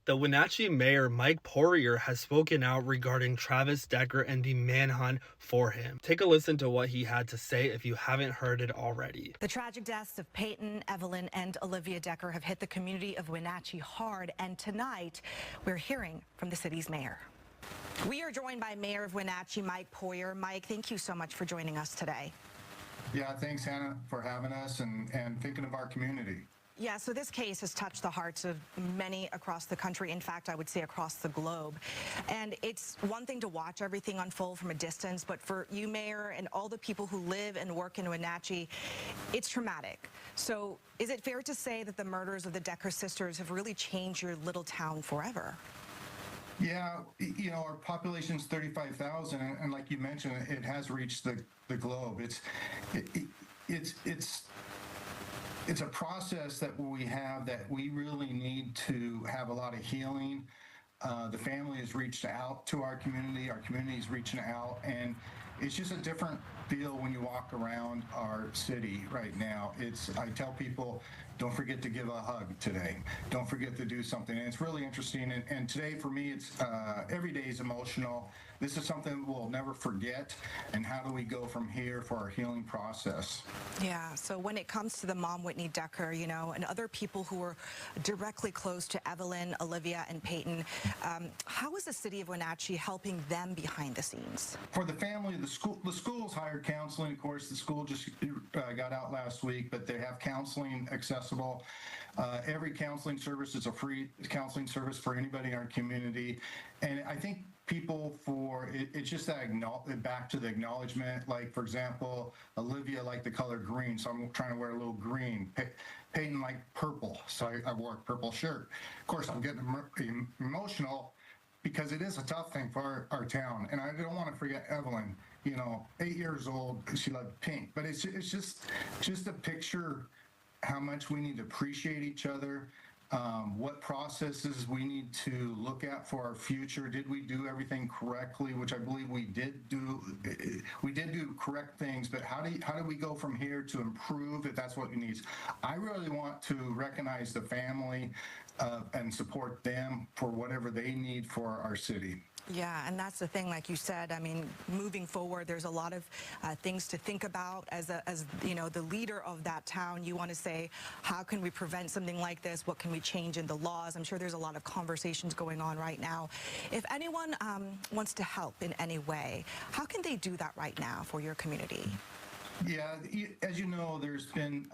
The Wenatchee mayor Mike Poirier has spoken out regarding Travis Decker and the manhunt for him. Take a listen to what he had to say if you haven't heard it already. The tragic deaths of Peyton, Evelyn, and Olivia Decker have hit the community of Wenatchee hard, and tonight we're hearing from the city's mayor. We are joined by Mayor of Wenatchee, Mike Poirier. Mike, thank you so much for joining us today. Yeah, thanks, Hannah, for having us and thinking of our community. Yeah, so this case has touched the hearts of many across the country. In fact, I would say across the globe. And it's one thing to watch everything unfold from a distance, but for you, Mayor, and all the people who live and work in Wenatchee, it's traumatic. So is it fair to say that the murders of the Decker sisters have really changed your little town forever? Yeah, you know, our population's 35,000, and like you mentioned, it has reached the globe. It's a process that we have that we really need to have a lot of healing. The family has reached out to our community is reaching out, and it's just a different feel when you walk around our city right now. I tell people, don't forget to give a hug today. Don't forget to do something. And it's really interesting. And today for me, it's every day is emotional. This is something we'll never forget. And how do we go from here for our healing process? Yeah, so when it comes to the mom, Whitney Decker, you know, and other people who were directly close to Evelyn, Olivia, and Peyton, how is the city of Wenatchee helping them behind the scenes? For the family, the school's hired counseling. Of course, the school just got out last week, but they have counseling accessible. Every counseling service is a free counseling service for anybody in our community. And I think people it's just that back to the acknowledgement. Like, for example, Olivia liked the color green, so I'm trying to wear a little green. Peyton liked purple, so I wore a purple shirt. Of course, I'm getting emotional because it is a tough thing for our town. And I don't want to forget Evelyn, you know, 8 years old, she loved pink. But it's just a picture how much we need to appreciate each other, what processes we need to look at for our future. Did we do everything correctly? Which I believe we did do. We did do correct things, but how do we go from here to improve if that's what we need? I really want to recognize the family and support them for whatever they need for our city. Yeah, and that's the thing, like you said, I mean, moving forward, there's a lot of things to think about as you know, the leader of that town. You want to say, how can we prevent something like this? What can we change in the laws? I'm sure there's a lot of conversations going on right now. If anyone wants to help in any way, how can they do that right now for your community? Yeah, as you know, there's been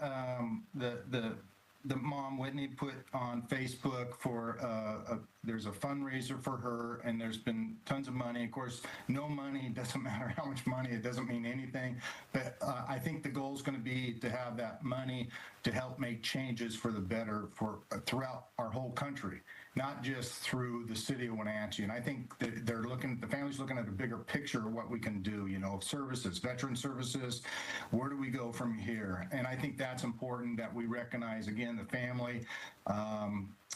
the mom Whitney put on Facebook for there's a fundraiser for her, and there's been tons of money. Of course, no money, doesn't matter how much money, it doesn't mean anything. But I think the goal is going to be to have that money to help make changes for the better for throughout our whole country, not just through the city of Wenatchee. And I think that the family's looking at a bigger picture of what we can do, you know, services, veteran services, where do we go from here? And I think that's important that we recognize, again, the family,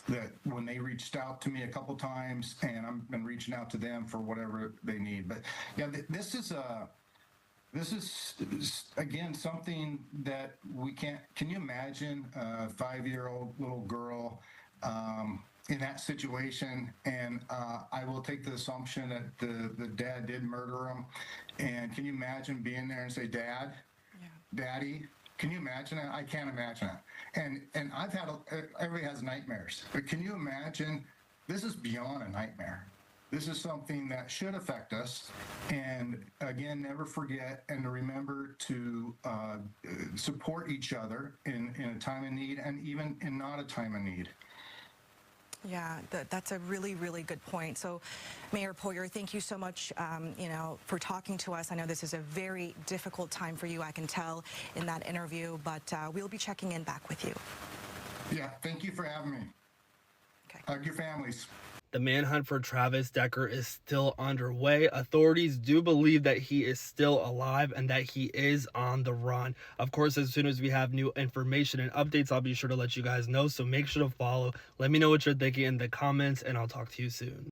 that when they reached out to me a couple times, and I've been reaching out to them for whatever they need. But yeah, this is again something that we can't. Can you imagine a 5-year-old little girl in that situation? And I will take the assumption that the dad did murder him. And can you imagine being there and say, "Dad, Daddy"? Can you imagine that? I can't imagine that. And I've had everybody has nightmares, but can you imagine? This is beyond a nightmare. This is something that should affect us. And again, never forget and to remember to support each other in a time of need, and even in not a time of need. Yeah, that's a really, really good point. So, Mayor Poirier, thank you so much, you know, for talking to us. I know this is a very difficult time for you, I can tell in that interview, but we'll be checking in back with you. Yeah, thank you for having me. Okay. Hug your families. The manhunt for Travis Decker is still underway. Authorities do believe that he is still alive and that he is on the run. Of course, as soon as we have new information and updates, I'll be sure to let you guys know. So make sure to follow. Let me know what you're thinking in the comments, and I'll talk to you soon.